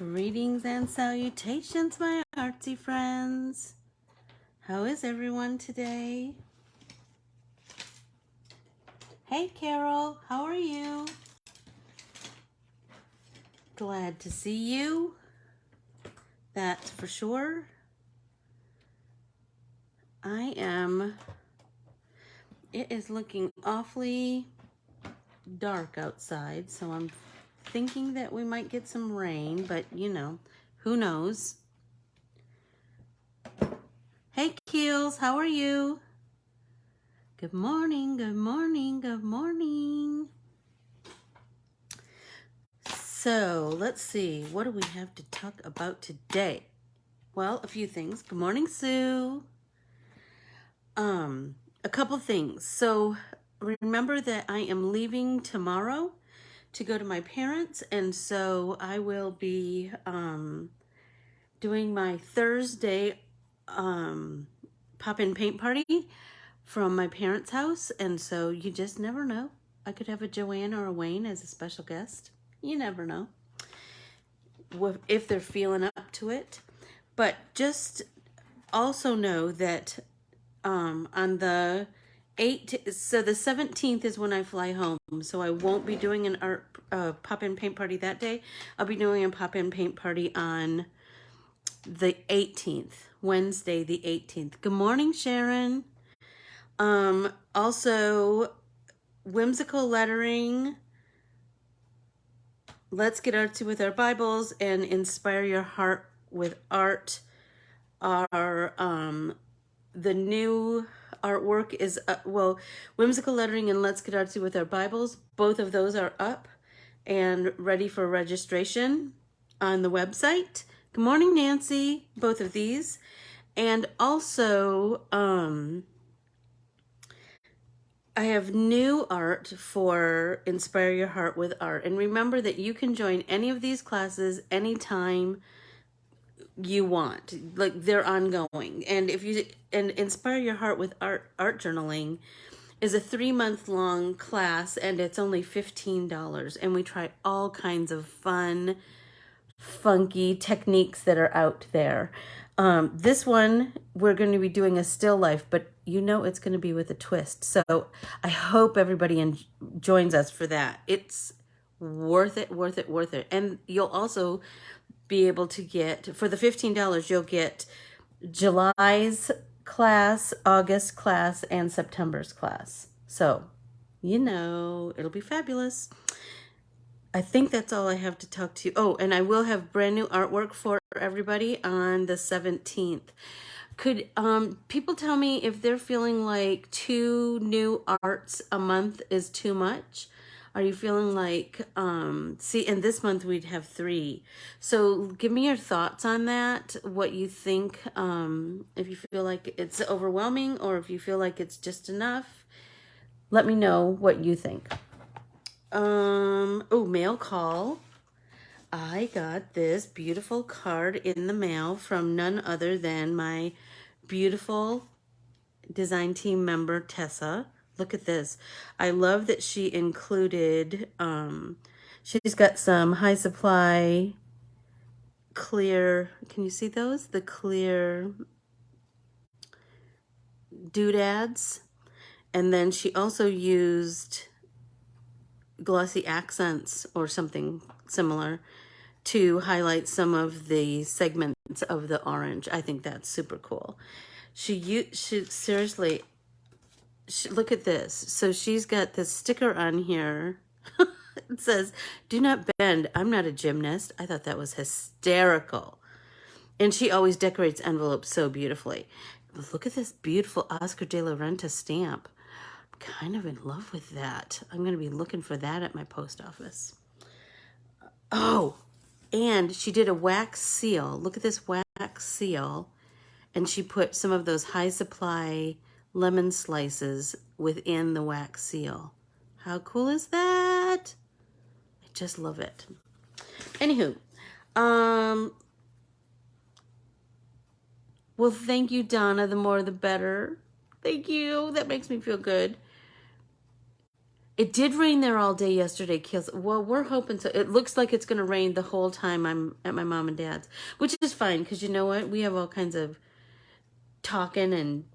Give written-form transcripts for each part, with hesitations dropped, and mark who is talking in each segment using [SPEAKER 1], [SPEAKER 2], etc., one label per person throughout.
[SPEAKER 1] Greetings and salutations, my artsy friends. How is everyone today? Hey, Carol, how are you? Glad to see you. That's for sure. I am. It is looking awfully dark outside, so I'm thinking that we might get some rain, but you know, who knows? Hey, Keels, how are you? Good morning, good morning, good morning. So let's see, what do we have to talk about today? Well, a few things. Good morning, Sue. A couple things. So remember that I am leaving tomorrow to go to my parents, and so I will be doing my Thursday pop-in paint party from my parents' house, and so you just never know. I could have a Joanne or a Wayne as a special guest. You never know if they're feeling up to it. But just also know that on the 8th, so the 17th is when I fly home, so I won't be doing an art pop-in paint party that day. I'll be doing a pop-in paint party on the 18th, Wednesday the 18th. Good morning, Sharon. Also, whimsical lettering. Let's get artsy with our Bibles and inspire your heart with art. Our the new artwork is well, whimsical lettering and let's get artsy with our Bibles. Both of those are up and ready for registration on the website. Good morning, Nancy. Both of these, and also I have new art for Inspire Your Heart with Art. And remember that you can join any of these classes anytime you want. Like, they're ongoing. And Inspire Your Heart with Art journaling is a 3-month-long class, and it's only $15. And we try all kinds of fun, funky techniques that are out there. This one, we're going to be doing a still life, but you know it's going to be with a twist. So I hope everybody joins us for that. It's worth it, worth it, worth it. And you'll also be able to get, for the $15, you'll get July's class, August class, and September's class. So, you know, it'll be fabulous. I think that's all I have to talk to you. Oh, and I will have brand new artwork for everybody on the 17th. Could people tell me if they're feeling like 2 new arts a month is too much? Are you feeling like, see, and this month we'd have 3. So give me your thoughts on that, what you think, if you feel like it's overwhelming or if you feel like it's just enough. Let me know what you think. Oh, mail call. I got this beautiful card in the mail from none other than my beautiful design team member, Tessa. Look at this. I love that she included, she's got some high supply clear, can you see those? The clear doodads. And then she also used glossy accents or something similar to highlight some of the segments of the orange. I think that's super cool. She seriously, look at this. So she's got this sticker on here. It says, "Do not bend. I'm not a gymnast." I thought that was hysterical. And she always decorates envelopes so beautifully. Look at this beautiful Oscar de la Renta stamp. Kind of in love with that. I'm going to be looking for that at my post office. Oh, and she did a wax seal. Look at this wax seal. And she put some of those high supply lemon slices within the wax seal. How cool is that? I just love it. Anywho, well, thank you, Donna. The more the better. Thank you. That makes me feel good. It did rain there all day yesterday, Kills. Well, we're hoping to. It looks like it's going to rain the whole time I'm at my mom and dad's, which is fine because you know what? We have all kinds of talking and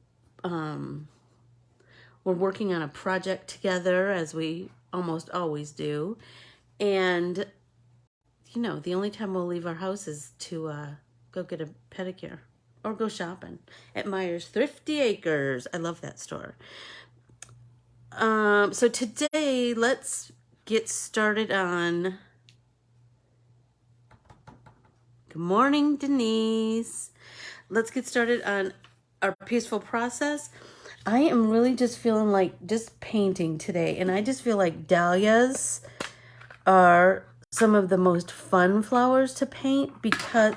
[SPEAKER 1] we're working on a project together as we almost always do. And, you know, the only time we'll leave our house is to go get a pedicure or go shopping at Myers Thrifty Acres. I love that store. So today, let's get started on... Good morning, Denise. Let's get started on our peaceful process. I am really just feeling like just painting today, and I just feel like dahlias are some of the most fun flowers to paint because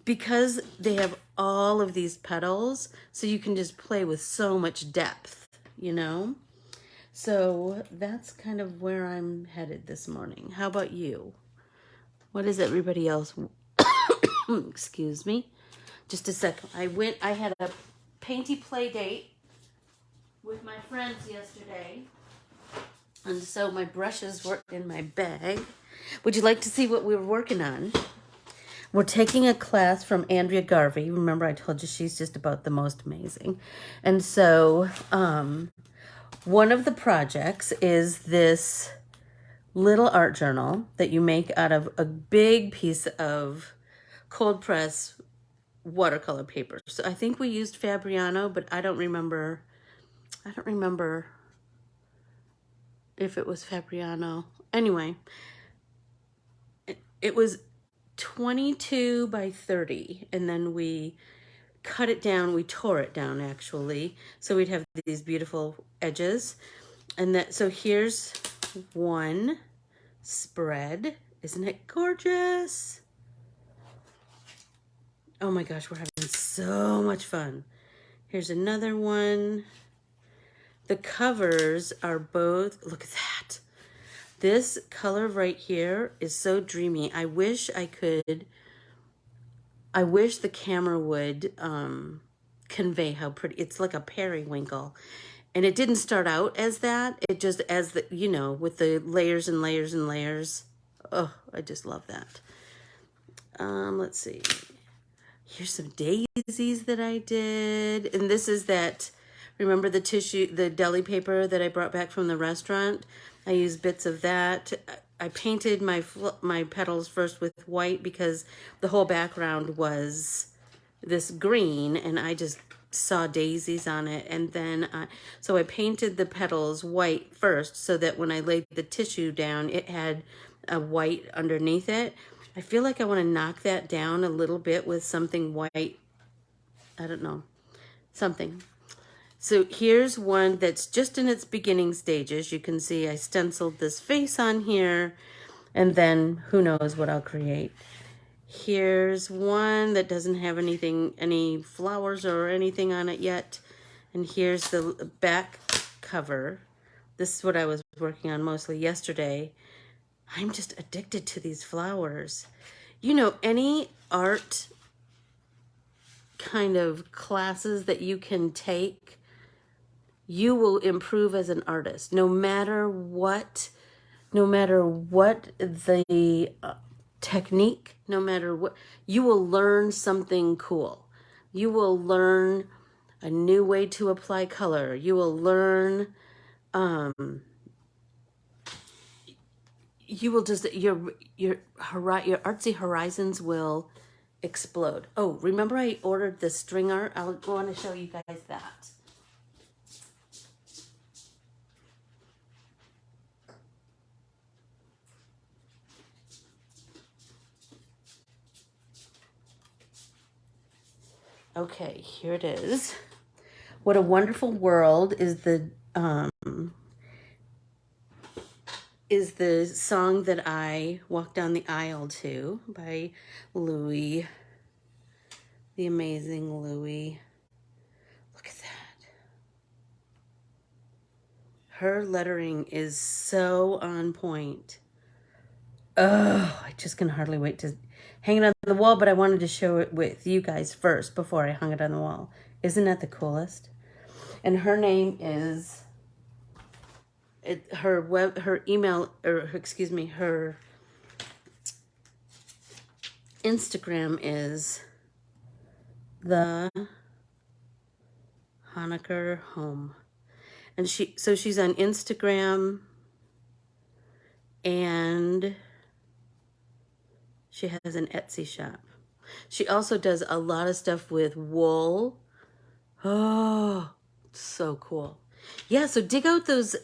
[SPEAKER 1] because they have all of these petals, so you can just play with so much depth, you know? So that's kind of where I'm headed this morning. How about you? What is everybody else? Excuse me. Just a second. I had a painty play date with my friends yesterday. And so my brushes were in my bag. Would you like to see what we were working on? We're taking a class from Andrea Garvey. Remember, I told you she's just about the most amazing. And so one of the projects is this little art journal that you make out of a big piece of cold press watercolor paper. So I think we used Fabriano, but I don't remember if it was Fabriano. Anyway, it was 22 by 30, and then we cut it down. We tore it down, actually, so we'd have these beautiful edges. And that, so here's one spread. Isn't it gorgeous? Oh my gosh, we're having so much fun. Here's another one. The covers are both, look at that. This color right here is so dreamy. I wish the camera would convey how pretty. It's like a periwinkle. And it didn't start out as that. It just, as the, you know, with the layers and layers and layers. Oh, I just love that. Let's see. Here's some daisies that I did. And this is that, remember the tissue, the deli paper that I brought back from the restaurant? I used bits of that. I painted my petals first with white because the whole background was this green, and I just saw daisies on it. And then, so I painted the petals white first so that when I laid the tissue down, it had a white underneath it. I feel like I want to knock that down a little bit with something white. I don't know, something. So here's one that's just in its beginning stages. You can see I stenciled this face on here, and then who knows what I'll create. Here's one that doesn't have any flowers or anything on it yet. And here's the back cover. This is what I was working on mostly yesterday. I'm just addicted to these flowers. You know, any art kind of classes that you can take, you will improve as an artist, no matter what the technique, no matter what, you will learn something cool. You will learn a new way to apply color. You will learn, you will just, your artsy horizons will explode. Oh, remember I ordered the string art? I want to show you guys that. Okay, here it is. What a Wonderful World is the song that I walk down the aisle to by Louis, the amazing Louis. Look at that. Her lettering is so on point. Oh, I just can hardly wait to hang it on the wall, but I wanted to show it with you guys first before I hung it on the wall. Isn't that the coolest? And her name is her email, or excuse me, her Instagram is the Honaker Home. And she's on Instagram, and she has an Etsy shop. She also does a lot of stuff with wool. Oh, so cool. Yeah, so dig out those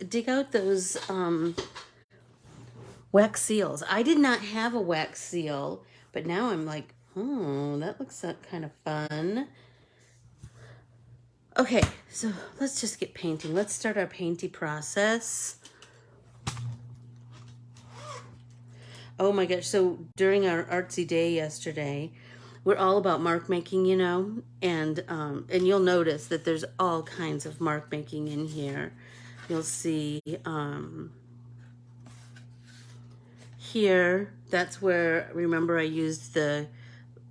[SPEAKER 1] wax seals. I did not have a wax seal, but now I'm like, oh, that looks kind of fun. Okay, so let's just get painting. Let's start our painting process. Oh my gosh, so during our artsy day yesterday, we're all about mark making, you know, and you'll notice that there's all kinds of mark making in here. You'll see here, that's where, remember I used the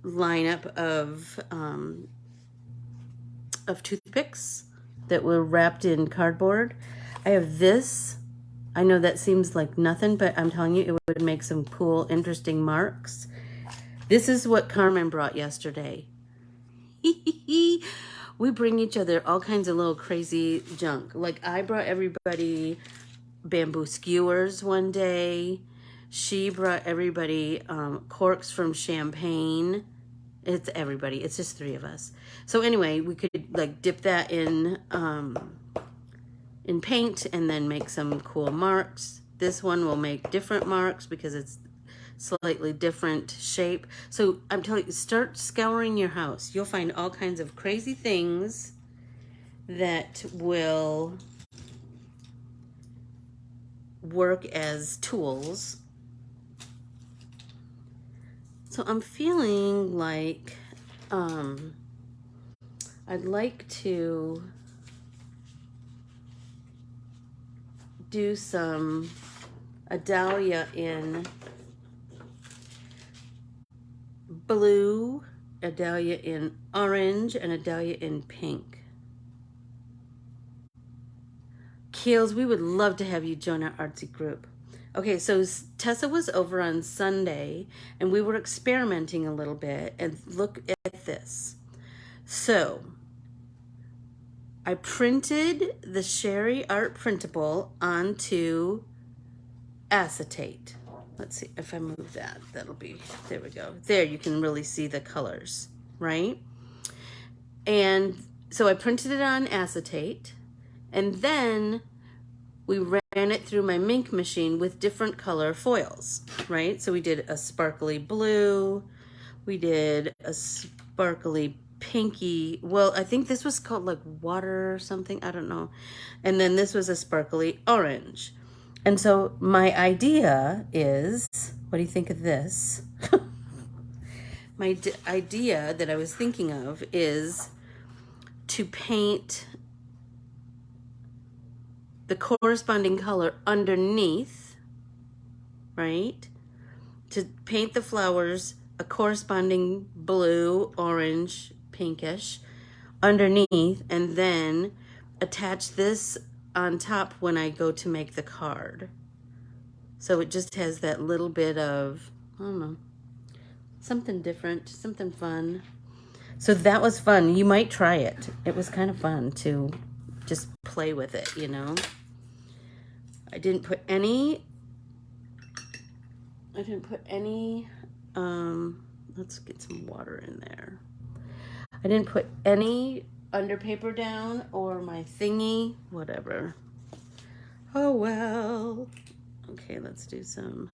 [SPEAKER 1] lineup of toothpicks that were wrapped in cardboard. I have this. I know that seems like nothing, but I'm telling you, it would make some cool, interesting marks. This is what Carmen brought yesterday. We bring each other all kinds of little crazy junk. Like I brought everybody bamboo skewers one day. She brought everybody corks from champagne. It's everybody. It's just 3 of us. So anyway, we could like dip that in paint and then make some cool marks. This one will make different marks because it's slightly different shape. So I'm telling you, start scouring your house. You'll find all kinds of crazy things that will work as tools. So I'm feeling like I'd like to do a dahlia in blue, a dahlia in orange, and a dahlia in pink. Keels, we would love to have you join our artsy group. Okay, so Tessa was over on Sunday, and we were experimenting a little bit, and look at this. So I printed the Shari art printable onto acetate. Let's see if I move that. That'll be, there we go. There, you can really see the colors, right? And so I printed it on acetate, and then we ran it through my Mink machine with different color foils, right? So we did a sparkly blue, we did a sparkly pinky, well, I think this was called like water or something, I don't know. And then this was a sparkly orange. And so my idea is, what do you think of this? My idea that I was thinking of is to paint the corresponding color underneath, right? To paint the flowers a corresponding blue, orange, pinkish underneath, and then attach this on top when I go to make the card. So it just has that little bit of, I don't know, something different, something fun. So that was fun. You might try it. It was kind of fun to just play with it, you know. I didn't put any, let's get some water in there. I didn't put any under paper down or my thingy, whatever. Oh well. Okay, let's do some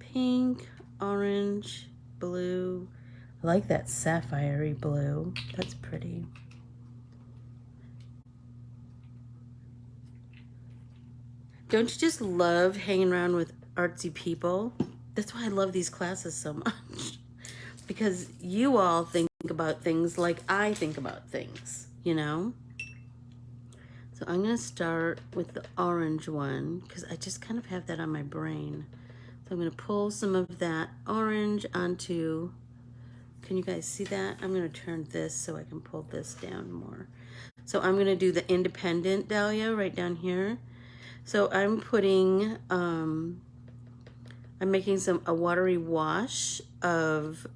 [SPEAKER 1] pink, orange, blue. I like that sapphire-y blue. That's pretty. Don't you just love hanging around with artsy people? That's why I love these classes so much. Because you all think about things like I think about things, you know? So I'm going to start with the orange one because I just kind of have that on my brain. So I'm going to pull some of that orange onto, can you guys see that? I'm going to turn this so I can pull this down more. So I'm going to do the independent dahlia right down here. So I'm putting, I'm making a watery wash of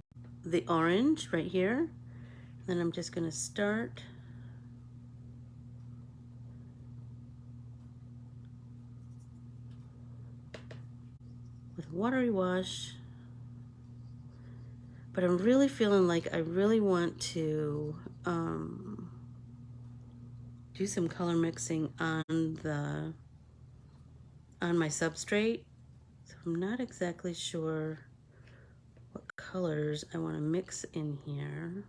[SPEAKER 1] the orange right here. Then I'm just gonna start with watery wash. But I'm really feeling like I really want to do some color mixing on my substrate. So I'm not exactly sure what colors I want to mix in here.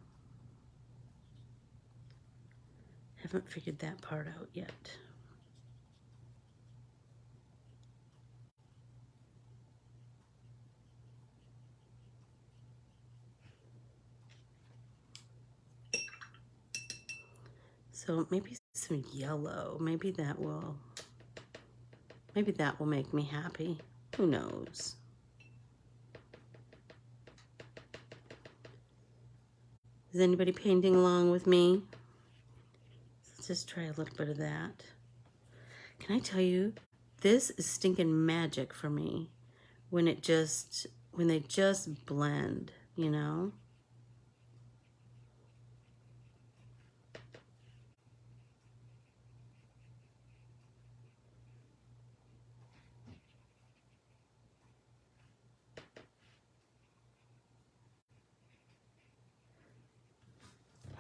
[SPEAKER 1] Haven't figured that part out yet. So maybe some yellow. Maybe that will make me happy. Who knows? Is anybody painting along with me? Let's just try a little bit of that. Can I tell you, this is stinking magic for me when they just blend, you know?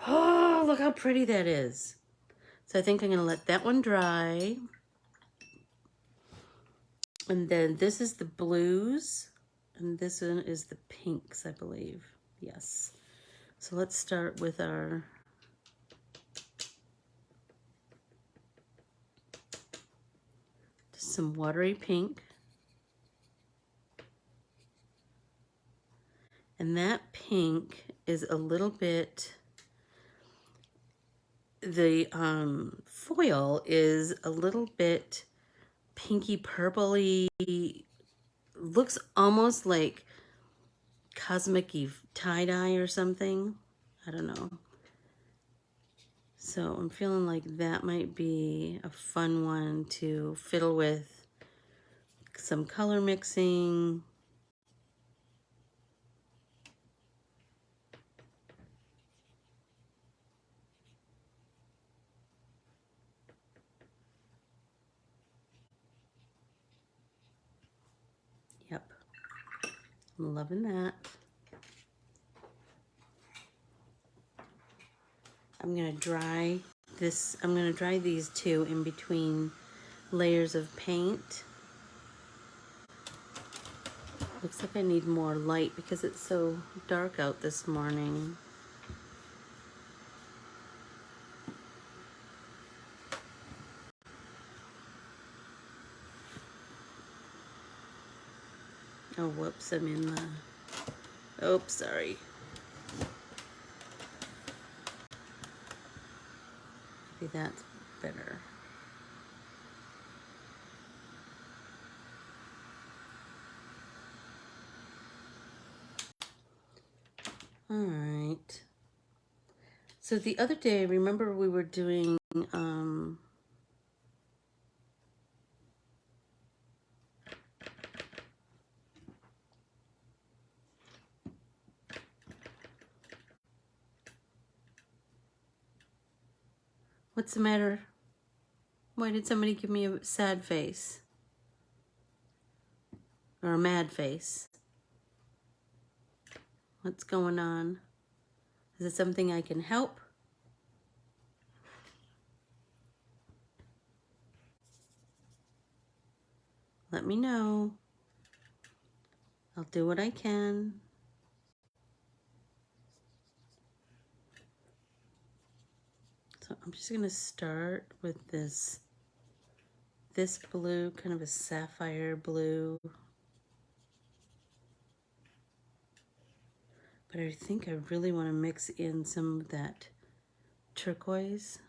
[SPEAKER 1] Oh, look how pretty that is. So I think I'm gonna let that one dry. And then this is the blues, and this one is the pinks, I believe. Yes. So let's start with our just some watery pink. And that pink is a little bit, the foil is a little bit pinky purpley, looks almost like cosmic-y tie-dye or something. I don't know. So I'm feeling like that might be a fun one to fiddle with some color mixing. Yep, I'm loving that. I'm gonna dry this, I'm gonna dry these two in between layers of paint. Looks like I need more light because it's so dark out this morning. Oh, whoops, I'm in the, oops, sorry. Maybe that's better. All right. So the other day, remember we were doing, what's the matter? Why did somebody give me a sad face? Or a mad face? What's going on? Is it something I can help? Let me know. I'll do what I can. So I'm just gonna start with this blue, kind of a sapphire blue. But I think I really want to mix in some of that turquoise.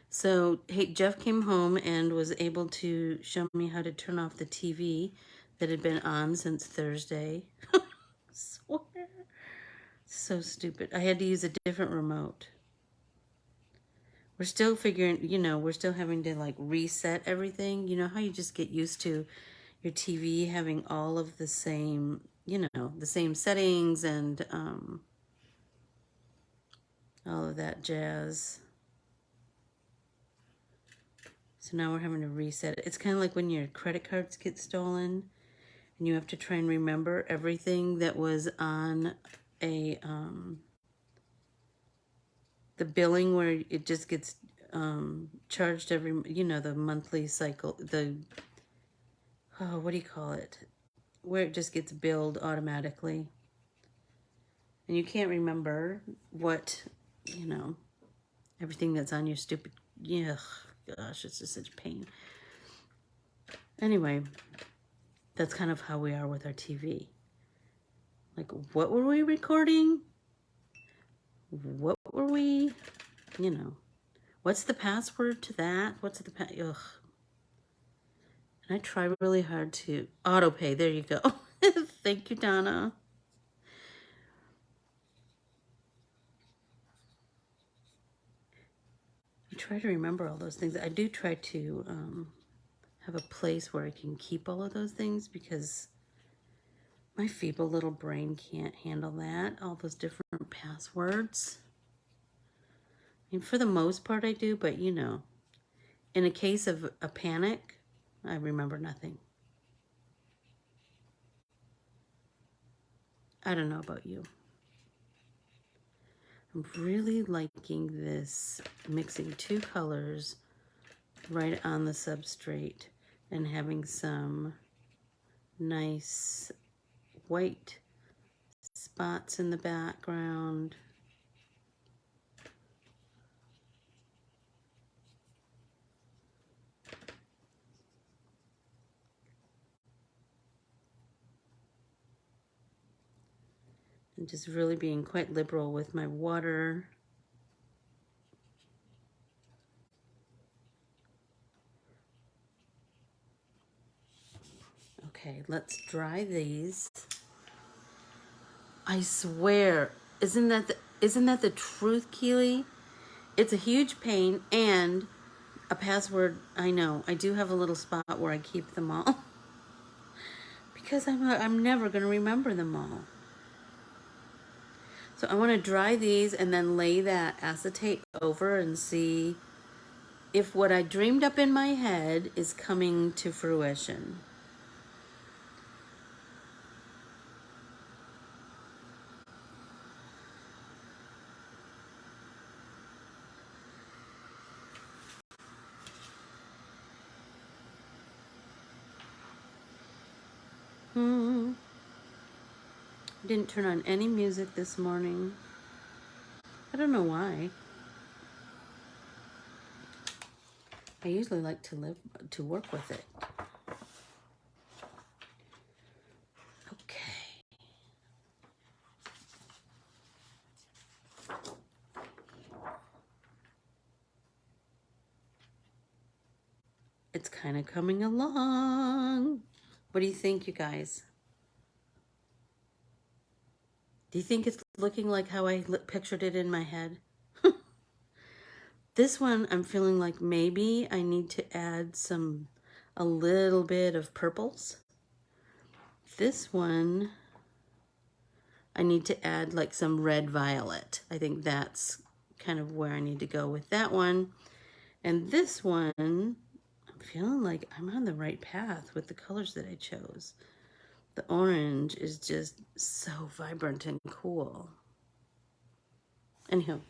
[SPEAKER 1] So, hey, Jeff came home and was able to show me how to turn off the TV that had been on since Thursday. Swear. So stupid. I had to use a different remote. We're still figuring, we're still having to like reset everything. You know how you just get used to your TV having all of the same, the same settings and all of that jazz. So now we're having to reset it. It's kind of like when your credit cards get stolen and you have to try and remember everything that was on a the billing where it just gets charged every, the monthly cycle, what do you call it? Where it just gets billed automatically. And you can't remember what, everything that's on your stupid, gosh, it's just such pain. Anyway, that's kind of how we are with our TV. Like, what were we recording? What were we, what's the password to that? What's the ugh. And I try really hard to auto pay. There you go. Thank you, Donna. I try to remember all those things. I do try to have a place where I can keep all of those things because my feeble little brain can't handle that, all those different passwords. I mean, for the most part I do, but in a case of a panic, I remember nothing. I don't know about you. I'm really liking this mixing two colors right on the substrate and having some nice white spots in the background. And just really being quite liberal with my water. Okay, let's dry these. I swear, isn't that the truth, Keely? It's a huge pain and a password. I know. I do have a little spot where I keep them all because I'm never going to remember them all. So I want to dry these and then lay that acetate over and see if what I dreamed up in my head is coming to fruition. Didn't turn on any music this morning. I don't know why. I usually like to work with it. Okay. It's kind of coming along. What do you think, you guys? Do you think it's looking like how I pictured it in my head? This one, I'm feeling like maybe I need to add a little bit of purples. This one, I need to add like some red violet. I think that's kind of where I need to go with that one. And this one, I'm feeling like I'm on the right path with the colors that I chose. The orange is just so vibrant and cool. Anyhow,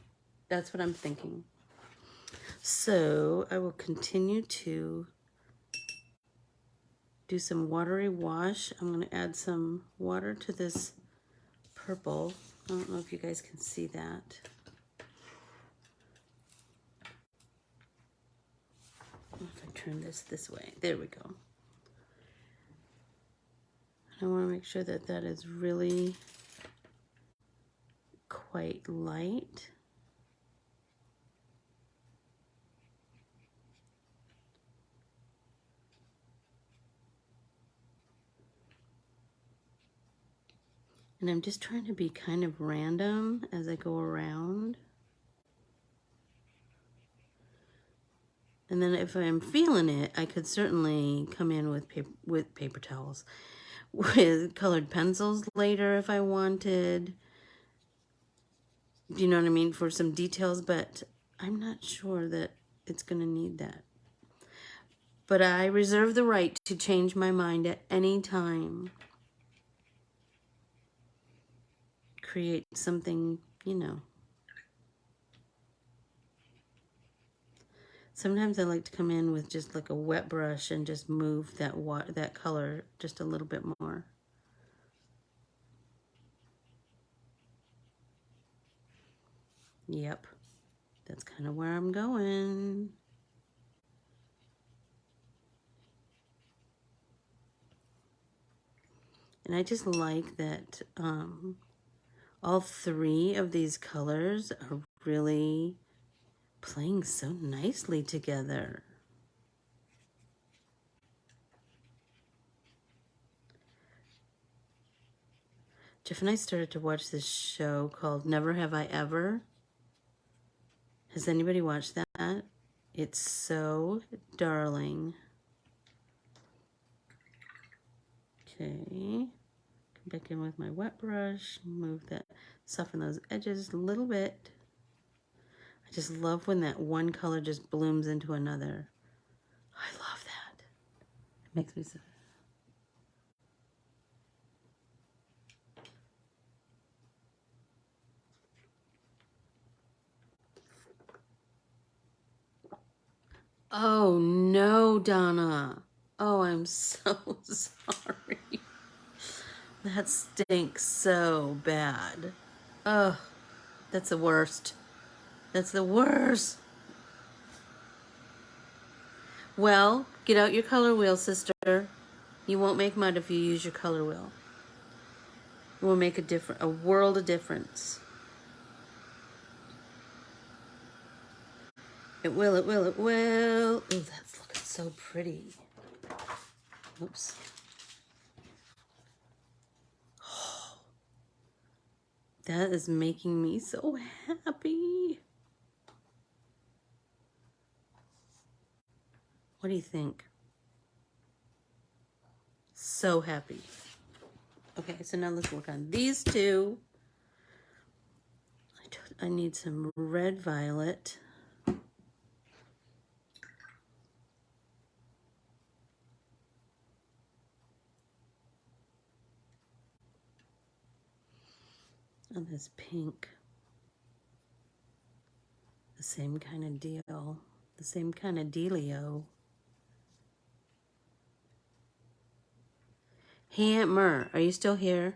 [SPEAKER 1] that's what I'm thinking. So I will continue to do some watery wash. I'm going to add some water to this purple. I don't know if you guys can see that. If I turn this way, there we go. I want to make sure that that is really quite light. And I'm just trying to be kind of random as I go around. And then if I'm feeling it, I could certainly come in with paper towels, with colored pencils later if I wanted. Do you know what I mean? For some details, but I'm not sure that it's going to need that. But I reserve the right to change my mind at any time. Create something, you know. Sometimes I like to come in with just like a wet brush and just move that color just a little bit more. Yep, that's kind of where I'm going. And I just like that all three of these colors are really playing so nicely together. Jeff and I started to watch this show called Never Have I Ever. Has anybody watched that? It's so darling. Okay, come back in with my wet brush, move that, soften those edges a little bit. I just love when that one color just blooms into another. I love that. It makes me so... Oh no, Donna. Oh, I'm so sorry. That stinks so bad. Oh, that's the worst. That's the worst. Well, get out your color wheel, sister. You won't make mud if you use your color wheel. It will make a world of difference. It will, it will, it will. Oh, that's looking so pretty. Oops. Oh, that is making me so happy. What do you think? So happy. Okay, so now let's work on these two. I need some red violet. And this pink. The same kind of deal. The same kind of dealio. Hey, Aunt Mer, are you still here?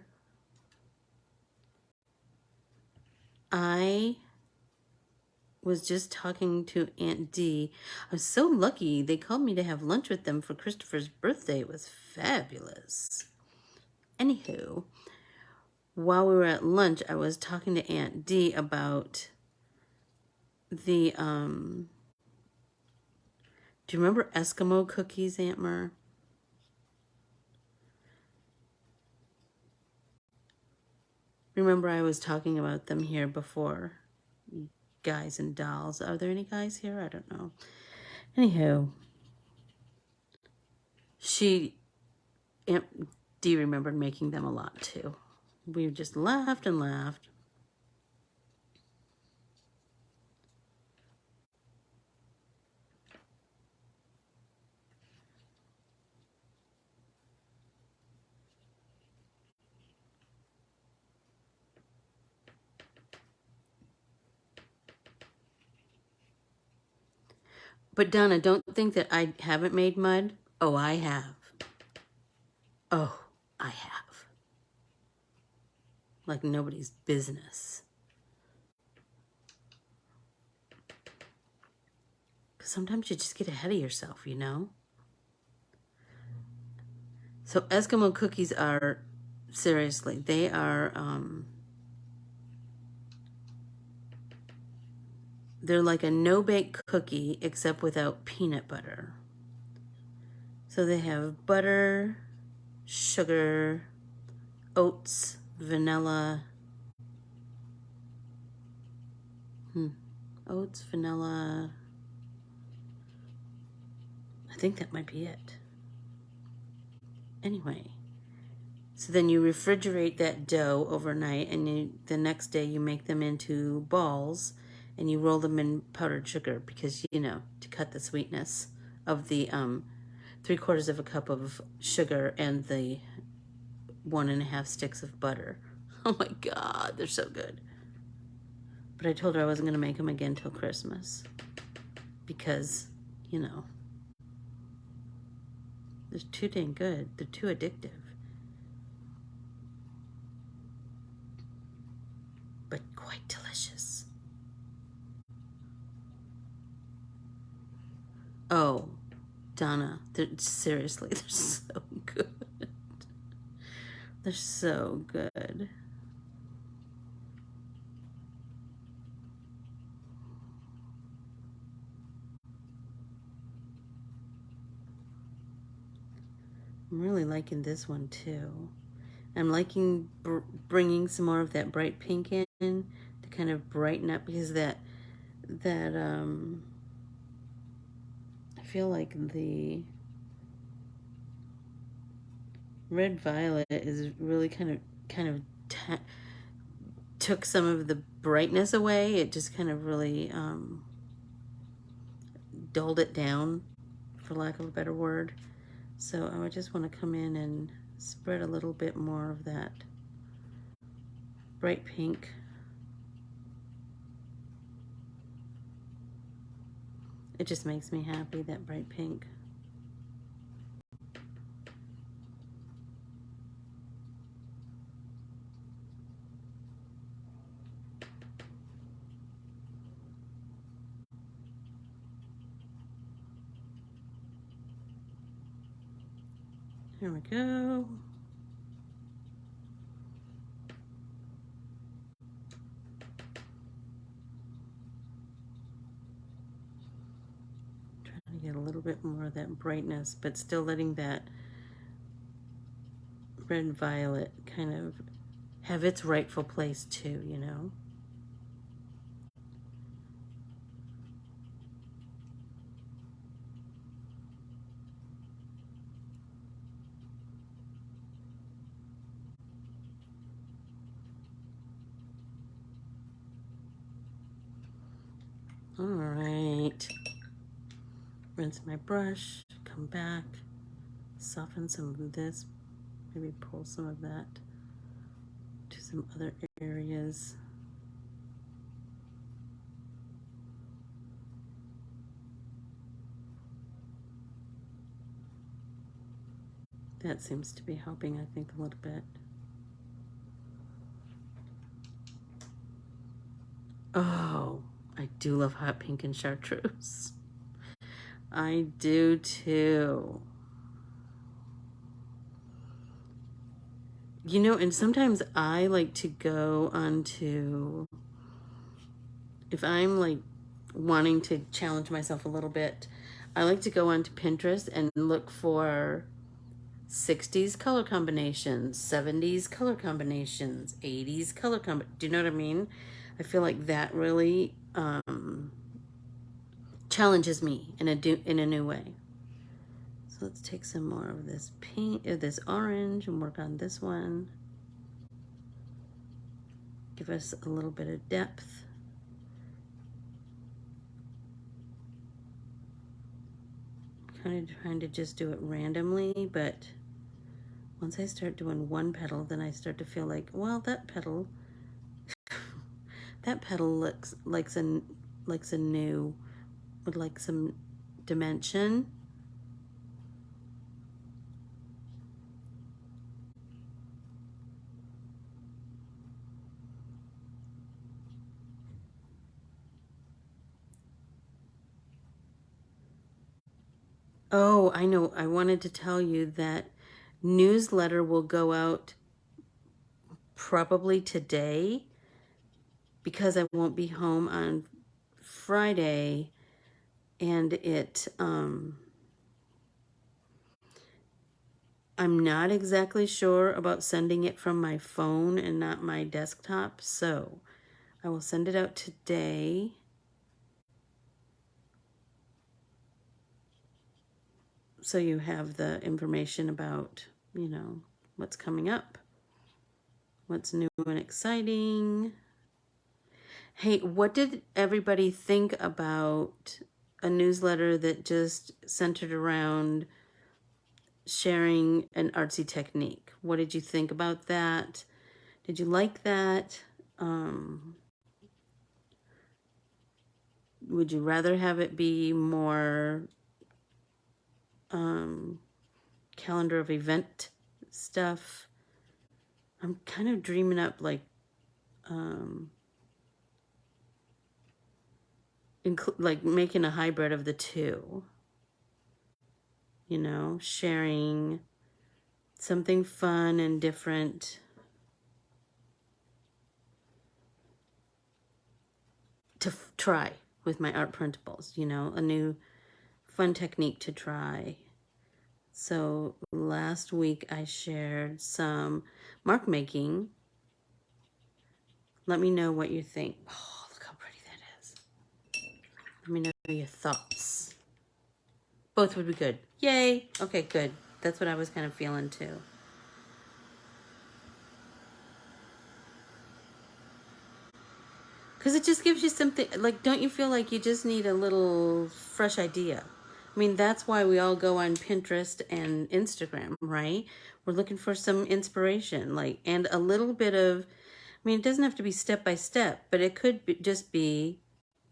[SPEAKER 1] I was just talking to Aunt D. I was so lucky. They called me to have lunch with them for Christopher's birthday. It was fabulous. Anywho, while we were at lunch, I was talking to Aunt D about the, do you remember Eskimo cookies, Aunt Mer? Remember I was talking about them here before. Guys and dolls. Are there any guys here? I don't know. Anywho, Aunt D remembered making them a lot too. We just laughed and laughed. But Donna, don't think that I haven't made mud. Oh, I have. Oh, I have. Like nobody's business. Because sometimes you just get ahead of yourself, you know? So Eskimo cookies are, seriously, they are, they're like a no-bake cookie except without peanut butter. So they have butter, sugar, oats, vanilla. Oats, vanilla. I think that might be it. Anyway, so then you refrigerate that dough overnight, and the next day you make them into balls, and you roll them in powdered sugar because, to cut the sweetness of the 3/4 of a cup of sugar and the 1.5 sticks of butter. Oh my God, they're so good. But I told her I wasn't going to make them again till Christmas because, they're too dang good. They're too addictive. But quite delicious. Oh, Donna, seriously, they're so good. They're so good. I'm really liking this one too. I'm liking bringing some more of that bright pink in to kind of brighten up, because that I feel like the red violet is really kind of took some of the brightness away. It just kind of really dulled it down, for lack of a better word. So I would just want to come in and spread a little bit more of that bright pink. It just makes me happy, that bright pink. There we go. Trying to get a little bit more of that brightness, but still letting that red and violet kind of have its rightful place too, All right. Rinse my brush, come back, soften some of this, maybe pull some of that to some other areas. That seems to be helping, I think, a little bit. Oh, I do love hot pink and chartreuse. I do too. And sometimes I like to go onto, if I'm like wanting to challenge myself a little bit, I like to go onto Pinterest and look for 60s color combinations, 70s color combinations, 80s color do you know what I mean? I feel like that really challenges me in a new way. So let's take some more of this pink, this orange, and work on this one. Give us a little bit of depth. Kind of trying to just do it randomly, but once I start doing one petal, then I start to feel like, well, that petal looks like a new, would like some dimension. Oh, I know. I wanted to tell you that newsletter will go out probably today, because I won't be home on Friday, and I'm not exactly sure about sending it from my phone and not my desktop, so I will send it out today. So you have the information about, you know, what's coming up, what's new and exciting. Hey, what did everybody think about a newsletter that just centered around sharing an artsy technique? What did you think about that? Did you like that? Would you rather have it be more calendar of event stuff? I'm kind of dreaming up like like making a hybrid of the two. You know, sharing something fun and different to try with my art printables, you know, a new fun technique to try. So last week I shared some mark making. Let me know what you think. Oh, look how pretty that is. Let me know your thoughts. Both would be good. Yay. Okay, good. That's what I was kind of feeling too. Because it just gives you something, like, don't you feel like you just need a little fresh idea? I mean, that's why we all go on Pinterest and Instagram, right? We're looking for some inspiration, like, and a little bit of, I mean, it doesn't have to be step by step, but it could be, just be,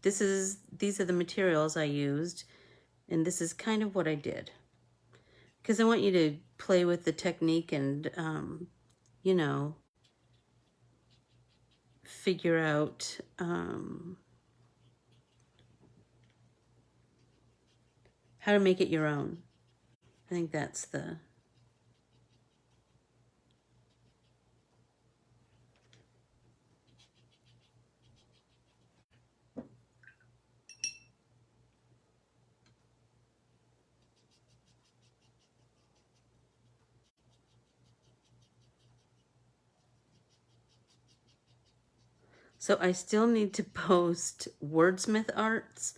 [SPEAKER 1] these are the materials I used, and this is kind of what I did. Because I want you to play with the technique and, you know, figure out, how to make it your own. I think that's the... So I still need to post Wordsmith Arts.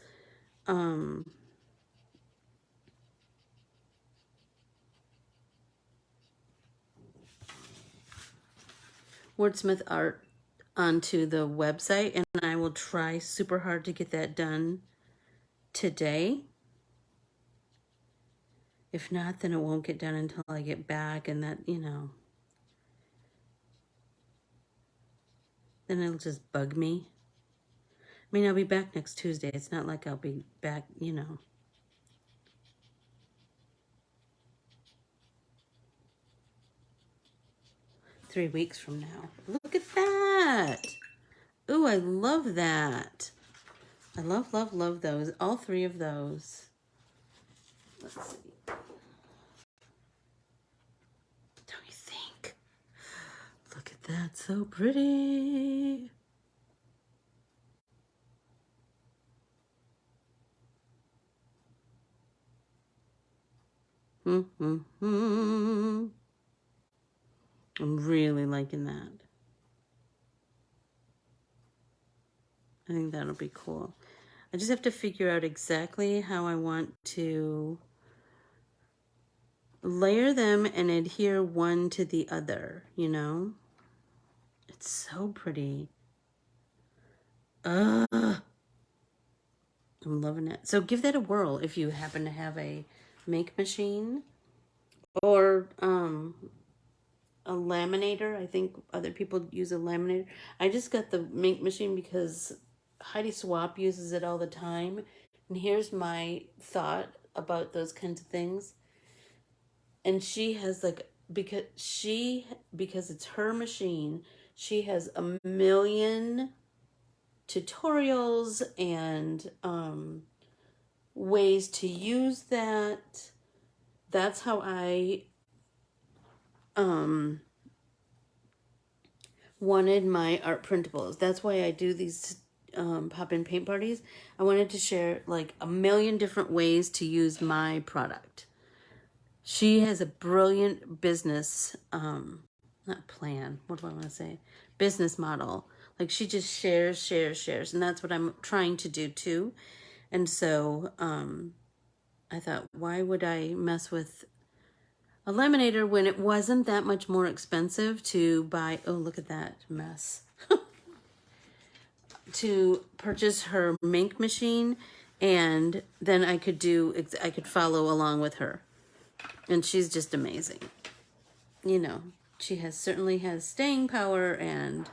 [SPEAKER 1] Wordsmith Art onto the website, and I will try super hard to get that done today. If not, then it won't get done until I get back, and that, you know, then it'll just bug me. I mean, I'll be back next Tuesday. It's not like I'll be back, you know. Three weeks from now. Look at that. Ooh, I love that. I love, love, love those. All three of those. Let's see. Don't you think? Look at that. So pretty. I'm really liking that. I think that'll be cool. I just have to figure out exactly how I want to layer them and adhere one to the other, you know? It's so pretty. I'm loving it. So give that a whirl if you happen to have a make machine or a laminator. I think other people use a laminator. I just got the make machine because Heidi Swap uses it all the time. And here's my thought about those kinds of things. And she has like, because it's her machine, she has a million tutorials and ways to use that. That's how I wanted my art printables. That's why I do these pop-in paint parties. I wanted to share like a million different ways to use my product. She has a brilliant business, not plan, what do I want to say? Business model. Like she just shares. And that's what I'm trying to do too. And so I thought, why would I mess with a laminator when it wasn't that much more expensive to buy? Oh, look at that mess. To purchase her Mink machine, and then I could follow along with her. And she's just amazing. You know, she certainly has staying power and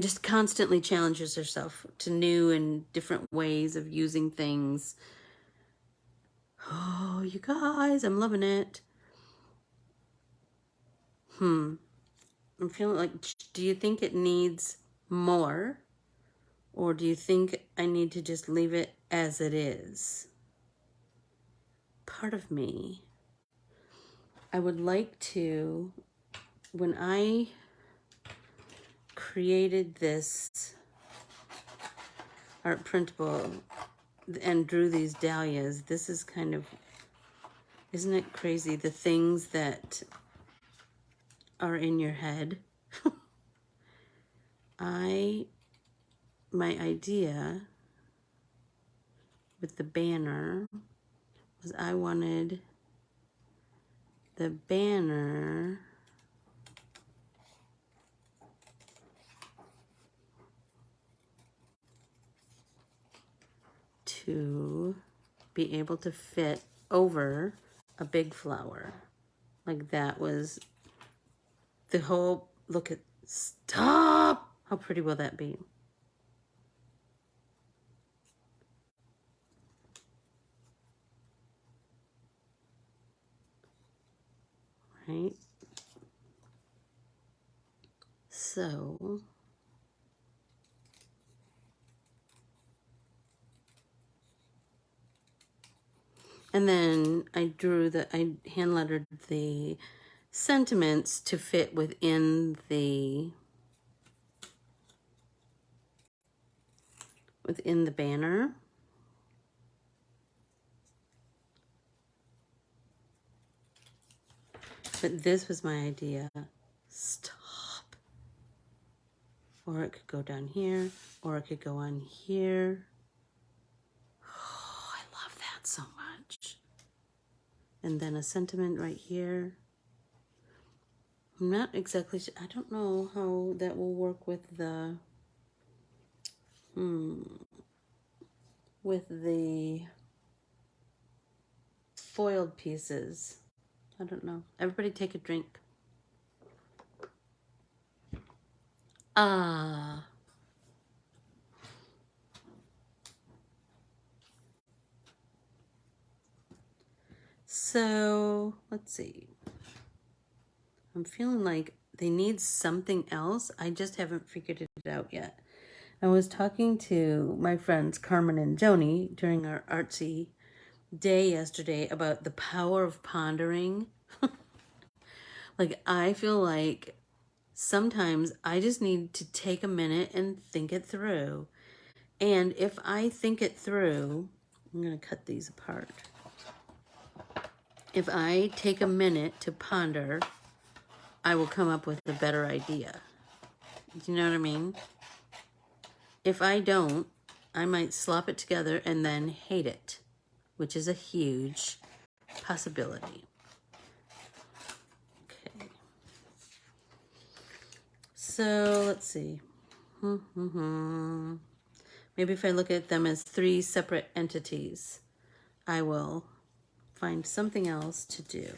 [SPEAKER 1] just constantly challenges herself to new and different ways of using things. Oh, you guys, I'm loving it. I'm feeling like, do you think it needs more? Or do you think I need to just leave it as it is? Part of me, I would like to, when I created this art printable and drew these dahlias, this is kind of, isn't it crazy, the things that are in your head? My idea with the banner was I wanted the banner to be able to fit over a big flower. Like that was the whole, look at, stop! How pretty will that be? Right? So, and then I hand lettered the sentiments to fit within the banner. But this was my idea. Stop. Or it could go down here, or it could go on here. Oh, I love that so much. And then a sentiment right here. I'm not exactly sure. I don't know how that will work with the foiled pieces. I don't know. Everybody take a drink. Ah. So, let's see. I'm feeling like they need something else. I just haven't figured it out yet. I was talking to my friends Carmen and Joni during our artsy day yesterday about the power of pondering. Like, I feel like sometimes I just need to take a minute and think it through. And if I think it through, I'm going to cut these apart. If I take a minute to ponder, I will come up with a better idea. Do you know what I mean? If I don't, I might slop it together and then hate it, which is a huge possibility. Okay. So let's see. Maybe if I look at them as 3 separate entities, I will find something else to do.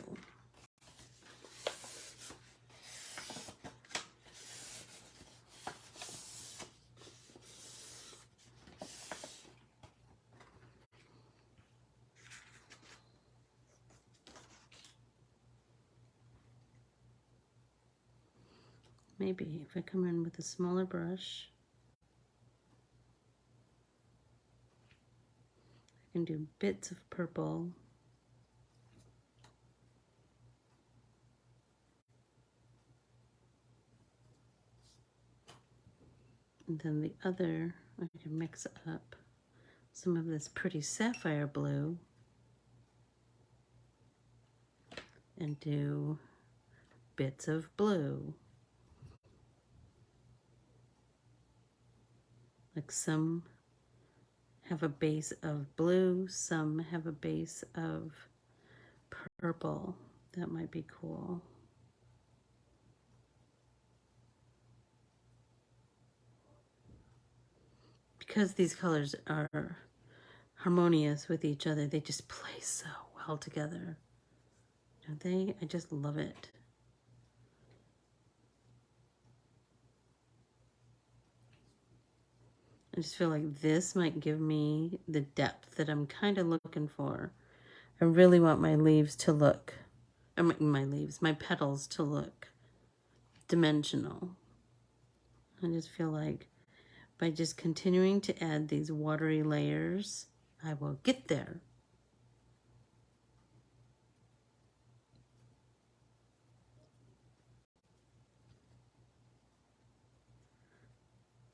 [SPEAKER 1] Maybe if I come in with a smaller brush, I can do bits of purple. And then the other, I can mix up some of this pretty sapphire blue and do bits of blue. Like some have a base of blue, some have a base of purple. That might be cool. Because these colors are harmonious with each other, they just play so well together. Don't they? I just love it. I just feel like this might give me the depth that I'm kind of looking for. I really want my leaves to look, my petals to look dimensional. I just feel like by just continuing to add these watery layers, I will get there.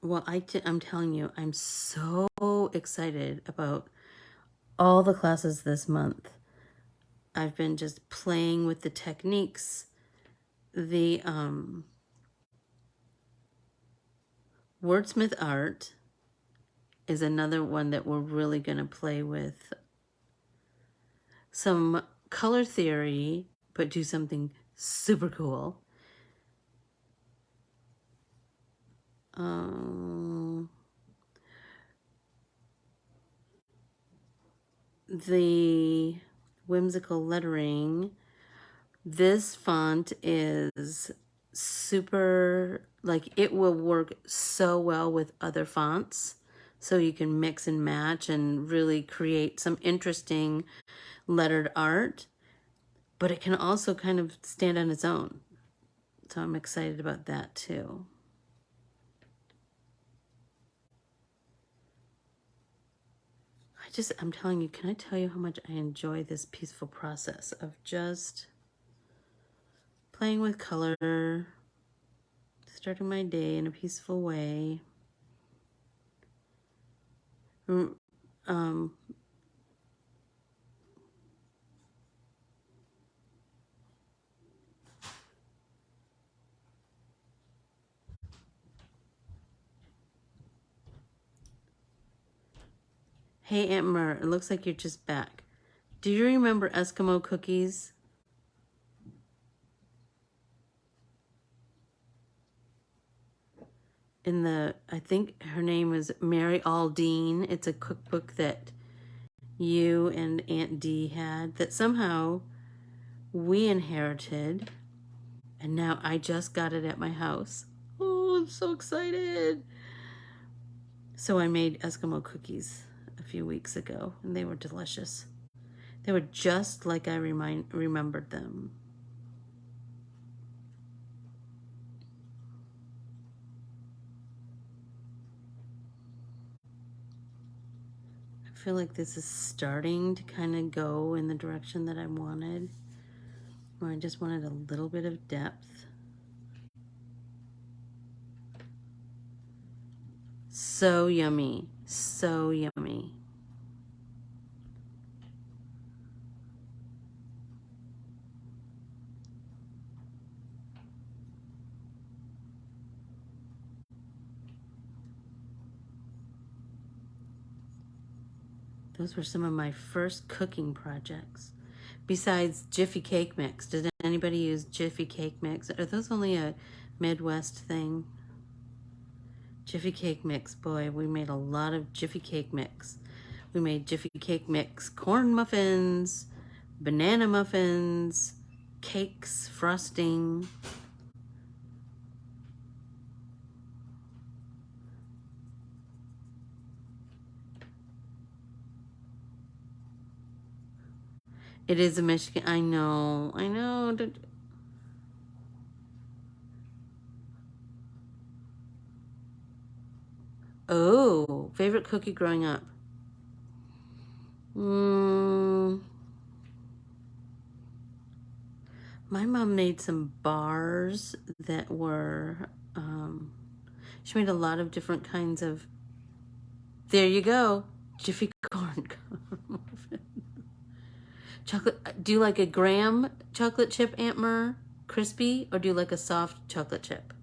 [SPEAKER 1] Well, I'm telling you, I'm so excited about all the classes this month. I've been just playing with the techniques. The Wordsmith art is another one that we're really going to play with. Some color theory, but do something super cool. The whimsical lettering. This font is super, like it will work so well with other fonts. So you can mix and match and really create some interesting lettered art. But it can also kind of stand on its own. So I'm excited about that too. I'm telling you, can I tell you how much I enjoy this peaceful process of just playing with color, starting my day in a peaceful way. Hey, Aunt Mer, it looks like you're just back. Do you remember Eskimo cookies? I think her name is Mary Aldine. It's a cookbook that you and Aunt Dee had that somehow we inherited. And now I just got it at my house. Oh, I'm so excited. So I made Eskimo cookies a few weeks ago, and they were delicious. They were just like I remembered them. I feel like this is starting to kind of go in the direction that I wanted, where I just wanted a little bit of depth. So yummy, so yummy. Those were some of my first cooking projects. Besides Jiffy Cake Mix. Did anybody use Jiffy Cake Mix? Are those only a Midwest thing? Jiffy Cake Mix, boy, we made a lot of Jiffy Cake Mix. We made Jiffy Cake Mix corn muffins, banana muffins, cakes, frosting. It is a Michigan. I know. Oh, favorite cookie growing up. My mom made some bars that were, she made a lot of different kinds of, there you go, Jiffy corn muffin. Chocolate, do you like a graham chocolate chip, Aunt Mer? Crispy, or do you like a soft chocolate chip?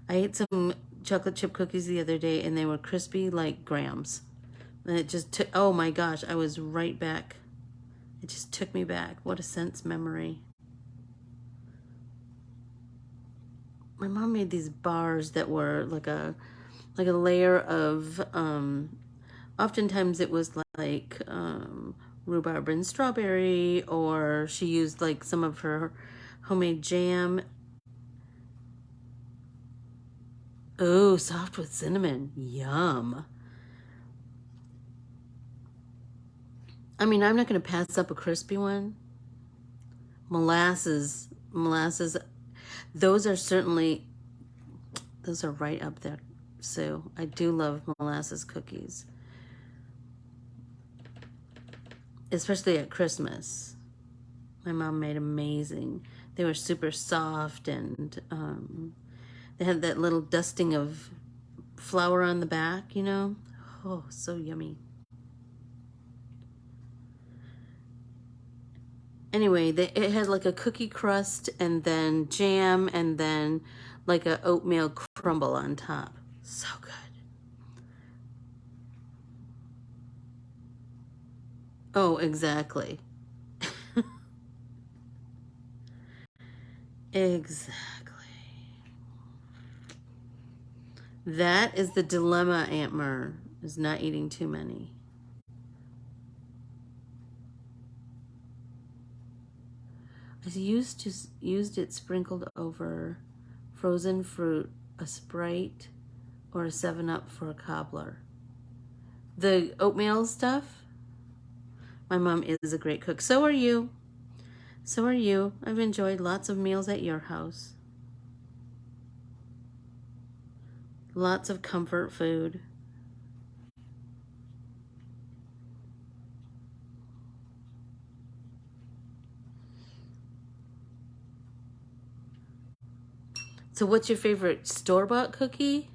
[SPEAKER 1] I ate some chocolate chip cookies the other day, and they were crispy like grams. And it just took, oh my gosh, I was right back. It just took me back. What a sense memory. My mom made these bars that were like a layer of, oftentimes it was like rhubarb and strawberry, or she used like some of her homemade jam. Oh, soft with cinnamon. Yum. I mean, I'm not going to pass up a crispy one. Molasses, those are certainly, those are right up there, Sue. I do love molasses cookies, especially at Christmas. My mom made amazing. They were super soft, and they had that little dusting of flour on the back, you know? Oh, so yummy. Anyway, it had like a cookie crust and then jam and then like a oatmeal crumble on top. So good. Oh, exactly. Exactly. That is the dilemma, Aunt Mer, is not eating too many. I used it sprinkled over frozen fruit, a Sprite, or a 7-Up for a cobbler. The oatmeal stuff, my mom is a great cook. So are you. So are you. I've enjoyed lots of meals at your house. Lots of comfort food. So what's your favorite store-bought cookie?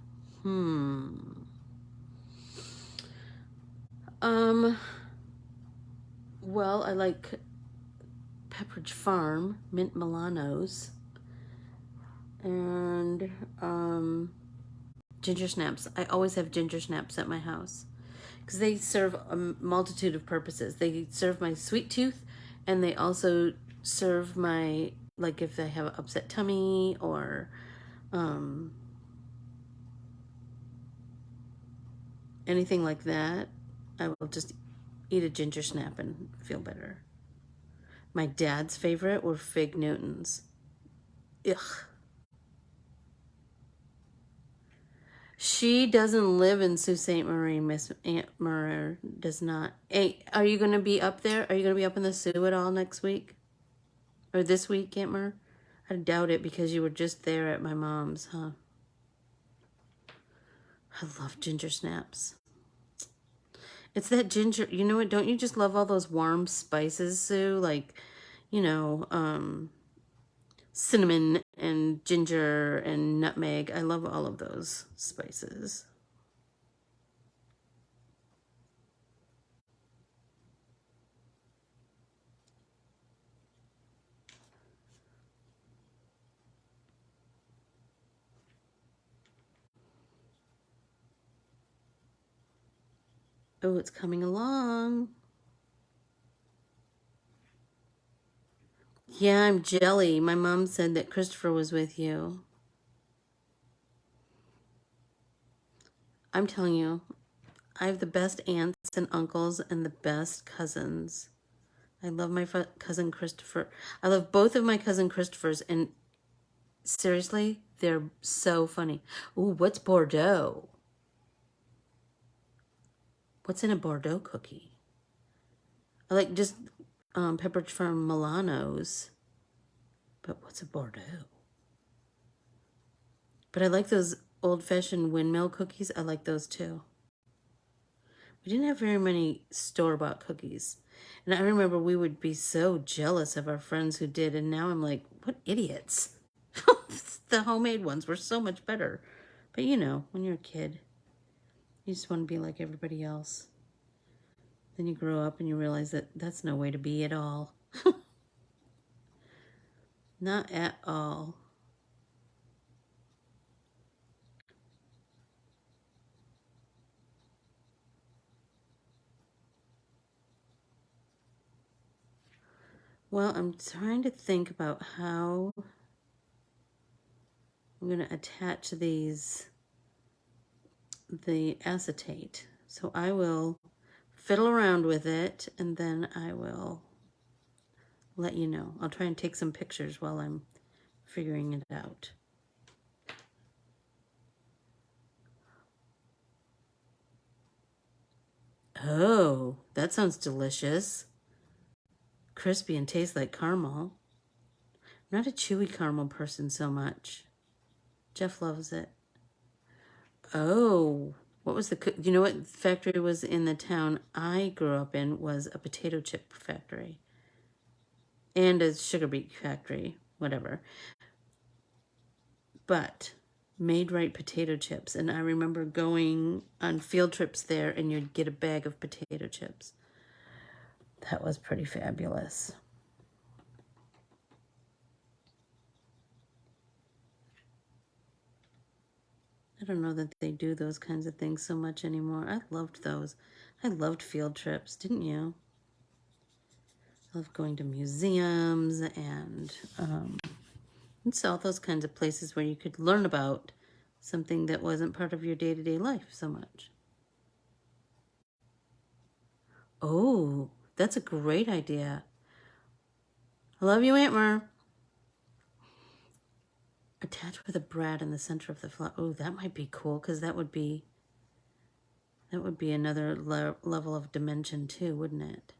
[SPEAKER 1] Well, I like Pepperidge Farm mint Milanos and ginger snaps. I always have ginger snaps at my house because they serve a multitude of purposes. They serve my sweet tooth, and they also serve my, like if I have an upset tummy or anything like that, I will just eat a ginger snap and feel better. My dad's favorite were Fig Newtons. Ugh. She doesn't live in Sault Ste. Marie. Miss Aunt Murray does not. Hey, are you going to be up there? Are you going to be up in the Soo at all next week? Or this week, Aunt Mur? I doubt it because you were just there at my mom's, huh? I love ginger snaps. It's that ginger, you know what? Don't you just love all those warm spices, Sue? Like, you know, cinnamon and ginger and nutmeg. I love all of those spices. Oh, it's coming along. Yeah, I'm jelly. My mom said that Christopher was with you. I'm telling you, I have the best aunts and uncles and the best cousins. I love my cousin Christopher. I love both of my cousin Christophers, and seriously, they're so funny. Ooh, what's Bordeaux? What's in a Bordeaux cookie? I like just Pepperidge Farm Milanos, but what's a Bordeaux? But I like those old-fashioned windmill cookies. I like those too. We didn't have very many store-bought cookies. And I remember we would be so jealous of our friends who did. And now I'm like, what idiots. The homemade ones were so much better. But you know, when you're a kid, you just want to be like everybody else. Then you grow up and you realize that that's no way to be at all. Not at all. Well, I'm trying to think about how I'm going to attach these, the acetate. So I will fiddle around with it and then I will let you know. I'll try and take some pictures while I'm figuring it out. Oh, that sounds delicious. Crispy and tastes like caramel. I'm not a chewy caramel person so much. Jeff loves it. Oh, what was the, you know what factory was in the town I grew up in was a potato chip factory and a sugar beet factory, whatever. But made right potato chips. And I remember going on field trips there and you'd get a bag of potato chips. That was pretty fabulous. I don't know that they do those kinds of things so much anymore. I loved those. I loved field trips, didn't you? I loved going to museums and all those kinds of places where you could learn about something that wasn't part of your day-to-day life so much. Oh, that's a great idea. I love you, Aunt Mer. Attached with a brad in the center of the flower. Oh, that might be cool because that would be another level of dimension too, wouldn't it?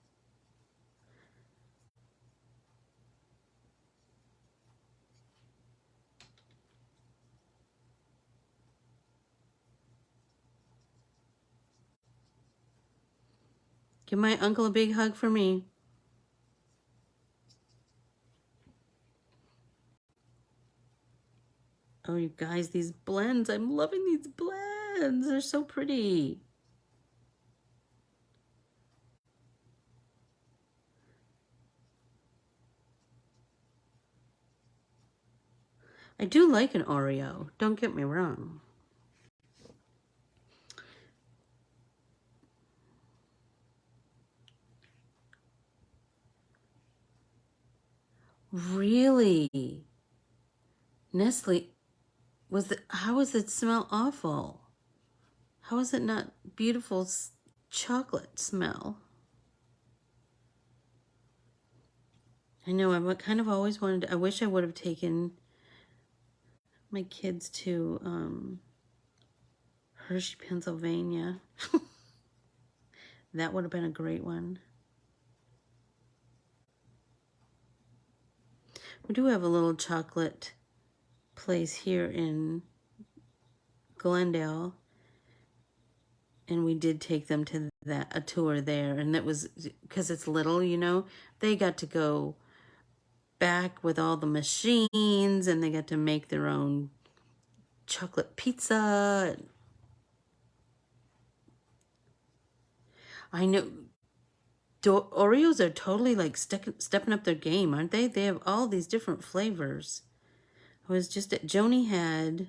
[SPEAKER 1] Give my uncle a big hug for me. Oh, you guys, these blends. I'm loving these blends. They're so pretty. I do like an Oreo. Don't get me wrong. Really? Nestle, how does it smell awful? How is it not beautiful chocolate smell? I know, I've kind of always wanted, I wish I would have taken my kids to Hershey, Pennsylvania. That would have been a great one. We do have a little chocolate place here in Glendale, and we did take them to a tour there, and that was because it's little, you know, they got to go back with all the machines and they got to make their own chocolate pizza. I know Oreos are totally like stepping up their game, aren't they? They have all these different flavors. I was just at Joni had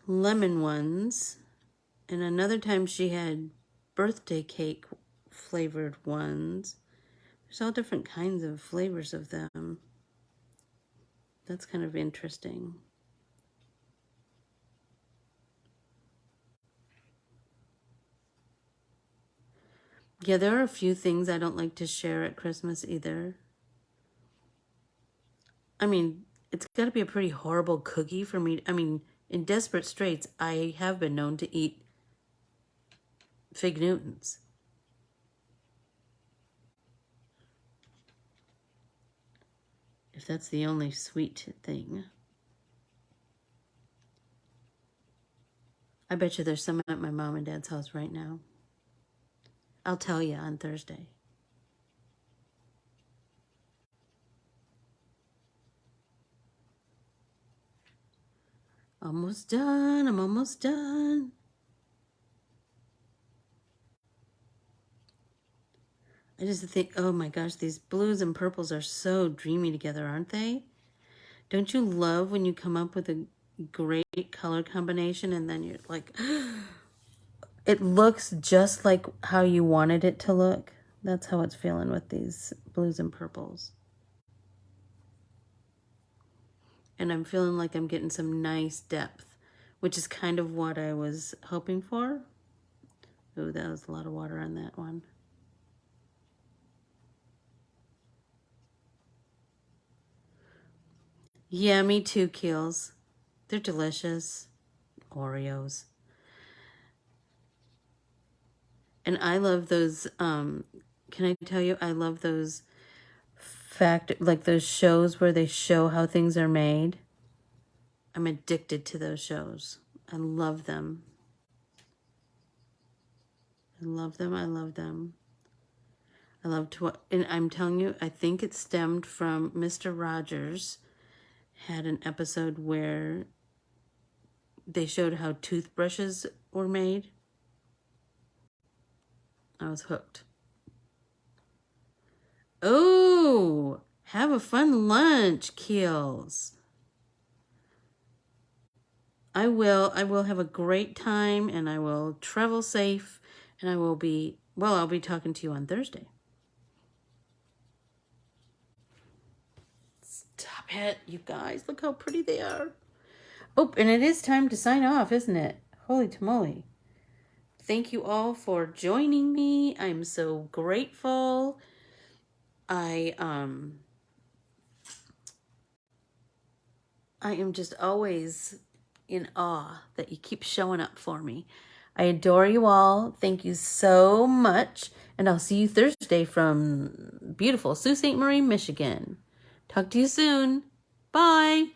[SPEAKER 1] lemon ones, and another time she had birthday cake flavored ones. There's all different kinds of flavors of them. That's kind of interesting. Yeah, there are a few things I don't like to share at Christmas either. I mean, it's got to be a pretty horrible cookie for me. I mean, in desperate straits, I have been known to eat Fig Newtons. If that's the only sweet thing. I bet you there's some at my mom and dad's house right now. I'll tell you on Thursday. Almost done. I'm almost done. I just think, oh my gosh, these blues and purples are so dreamy together, aren't they? Don't you love when you come up with a great color combination and then you're like, it looks just like how you wanted it to look? That's how it's feeling with these blues and purples. And I'm feeling like I'm getting some nice depth, which is kind of what I was hoping for. Ooh, that was a lot of water on that one. Yeah, me too, Keels. They're delicious. Oreos. And I love those, can I tell you, I love those like those shows where they show how things are made. I'm addicted to those shows. I love them. I love them. I love them. I love to, and I'm telling you, I think it stemmed from Mr. Rogers had an episode where they showed how toothbrushes were made. I was hooked. Oh, have a fun lunch, Keels. I will have a great time, and I will travel safe, and I will be, well, I'll be talking to you on Thursday. Stop it, you guys. Look how pretty they are. Oh, and it is time to sign off, isn't it? Holy tamale. Thank you all for joining me. I'm so grateful. I am just always in awe that you keep showing up for me. I adore you all. Thank you so much. And I'll see you Thursday from beautiful Sault Ste. Marie, Michigan. Talk to you soon. Bye.